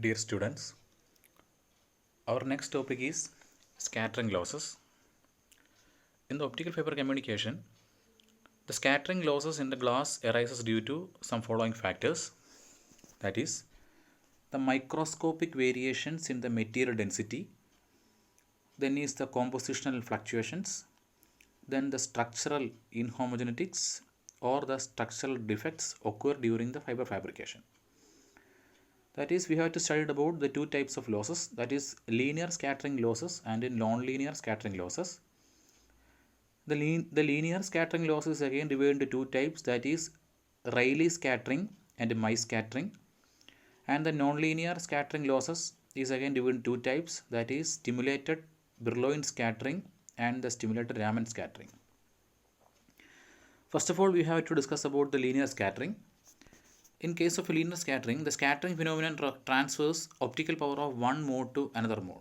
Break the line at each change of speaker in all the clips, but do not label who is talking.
Dear students, our next topic is scattering losses. In the optical fiber communication, the scattering losses in the glass arises due to some following factors. That is, the microscopic variations in the material density, then is the compositional fluctuations, then the structural inhomogeneities or the structural defects occur during the fiber fabrication. That is, we have to study about the two types of losses, that is linear scattering losses and non-linear scattering losses. The linear scattering loss is again divided into two types, that is Rayleigh scattering and Mie scattering. And the non-linear scattering losses is again divided into two types, that is stimulated Brillouin scattering and the stimulated Raman scattering. First of all, we have to discuss about the linear scattering. In case of linear scattering, the scattering phenomenon transfers optical power of one mode to another mode.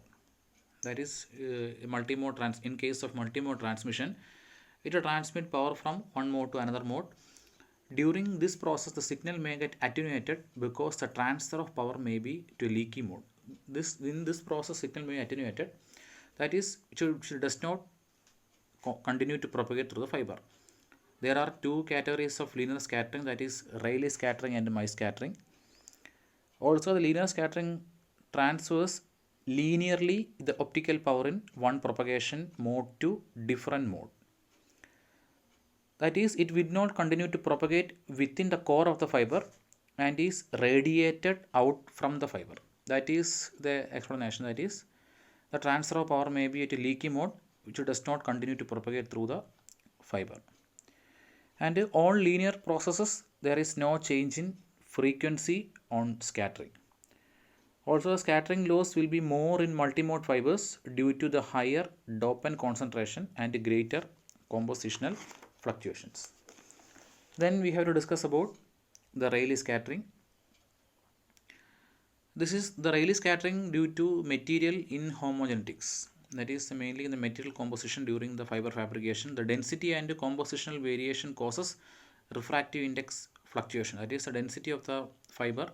That is, in case of multimode transmission, it will transmit power from one mode to another mode. During this process, the signal may get attenuated because the transfer of power may be to a leaky mode. In this process, signal may be attenuated. That is, it does not continue to propagate through the fiber. There are two categories of linear scattering, that is Rayleigh scattering and Mie scattering. Also, the linear scattering transfers linearly the optical power in one propagation mode to different mode. That is, it will not continue to propagate within the core of the fiber and is radiated out from the fiber. That is the explanation. That is, the transfer of power may be at a leaky mode which does not continue to propagate through the fiber. And all linear processes, there is no change in frequency on scattering. Also, scattering loss will be more in multimode fibers due to the higher dopant concentration and greater compositional fluctuations. Then we have to discuss about the Rayleigh scattering. This is the Rayleigh scattering due to material inhomogeneities. That is mainly in the material composition during the fiber fabrication. The density and compositional variation causes refractive index fluctuation. That is, the density of the fiber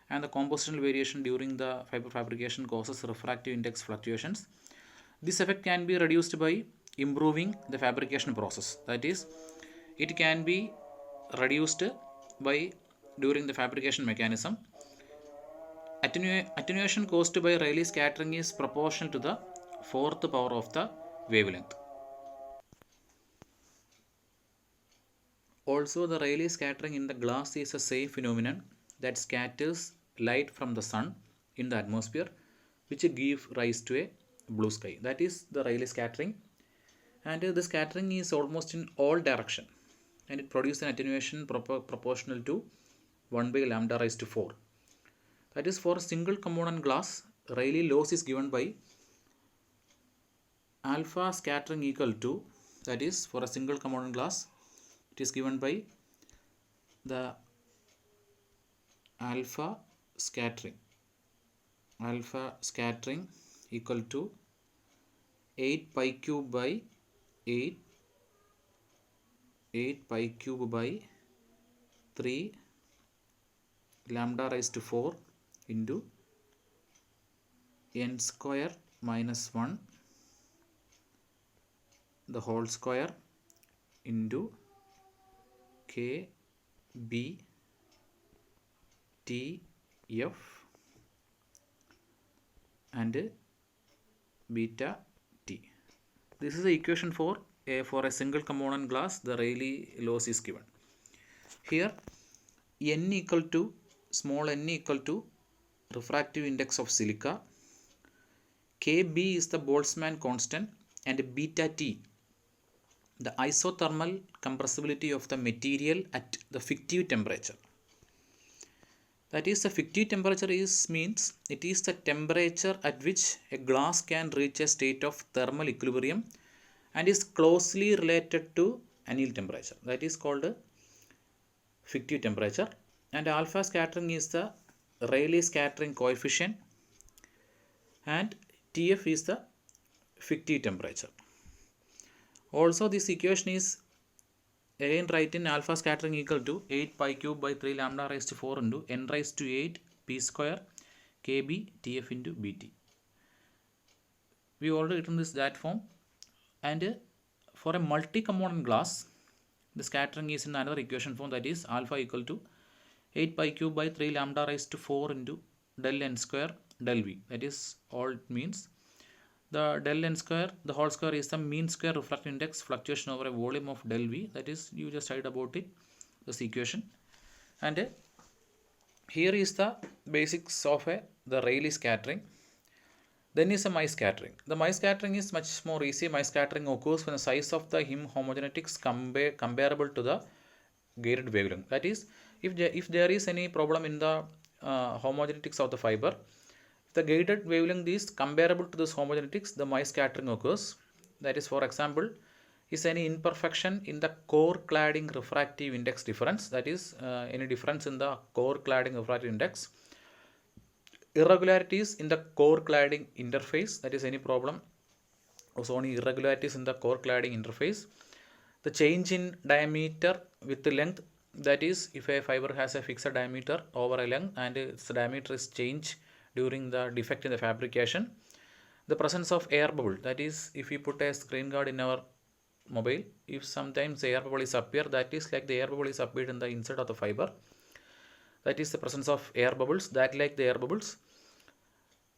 and the compositional variation during the fiber fabrication causes refractive index fluctuations. This effect can be reduced by improving the fabrication process. That is, it can be reduced by during the fabrication mechanism. Attenuation caused by Rayleigh scattering is proportional to the fourth power of the wavelength. Also, the Rayleigh scattering in the glass is a same phenomenon that scatters light from the sun in the atmosphere, which gives rise to a blue sky. That is the Rayleigh scattering, and the scattering is almost in all direction, and it produces an attenuation proportional to 1 by lambda raised to 4. That is, for a single component glass, Rayleigh loss is given by alpha scattering equal to, that is, for a single component glass, it is given by the alpha scattering equal to 8 pi cube by 8 pi cube by 3 lambda raised to 4 into n square minus 1 the whole square into k b t f and beta t. This is the equation for a single component glass. The Rayleigh loss is given. Here n equal to small n equal to refractive index of silica, Kb is the Boltzmann constant, and beta T the isothermal compressibility of the material at the fictive temperature. That is, the fictive temperature means it is the temperature at which a glass can reach a state of thermal equilibrium and is closely related to anneal temperature. That is called fictive temperature. And alpha scattering is the Rayleigh scattering coefficient, and Tf is the fictive temperature. Also, this equation is again write in alpha scattering equal to 8 pi cube by 3 lambda raised to 4 into n raised to 8 p square KB TF into BT. We already written this that form, and for a multi-component glass, the scattering is in another equation form, that is alpha equal to 8 pi cube by 3 lambda raised to 4 into del n square del V. That is all it means. The del n square, the whole square, is the mean square refractive index fluctuation over a volume of del V. That is, you just write about it, this equation. And here is the basics of the Rayleigh scattering. Then is a Mie scattering. The Mie scattering is much more easy. Mie scattering occurs when the size of the Him homogenetics comparable to the gated wavelength. That is, if there is any problem in the homogenetics of the fiber, if the gated wavelength is comparable to this homogenetics, the Mie scattering occurs. That is, for example, is any imperfection in the core cladding refractive index difference, that is any difference in the core cladding refractive index, irregularities in the core cladding interface, that is any problem, also only irregularities in the core cladding interface, the change in diameter with the length, that is if a fiber has a fixed diameter over a length and its diameter is changed during the defect in the fabrication, the presence of air bubble, that is if we put a screen guard in our mobile, if sometimes air bubble is appear, that is like the air bubble is appeared in the inside of the fiber, that is the presence of air bubbles, that like the air bubbles.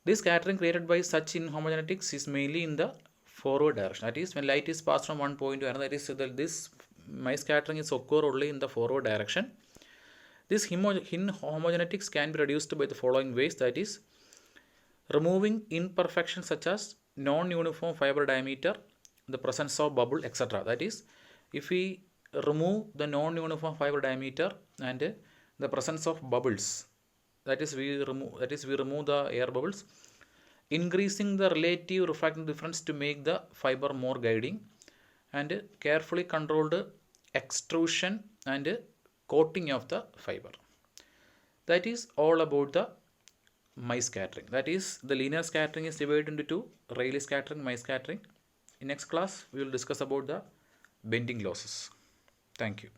This scattering created by such inhomogenetics is mainly in the forward direction, that is when light is passed from one point to another, that is this Mie scattering is occur only in the forward direction. This inhomogenetics can be reduced by the following ways, that is removing imperfections such as non-uniform fiber diameter, the presence of bubble, etc. That is, if we remove the non-uniform fiber diameter and the presence of bubbles, that is we remove the air bubbles, increasing the relative refractive difference to make the fiber more guiding, and carefully controlled extrusion and coating of the fiber. That is all about the Mie scattering. That is, the linear scattering is divided into two: Rayleigh scattering, Mie scattering. In next class, we will discuss about the bending losses. Thank you.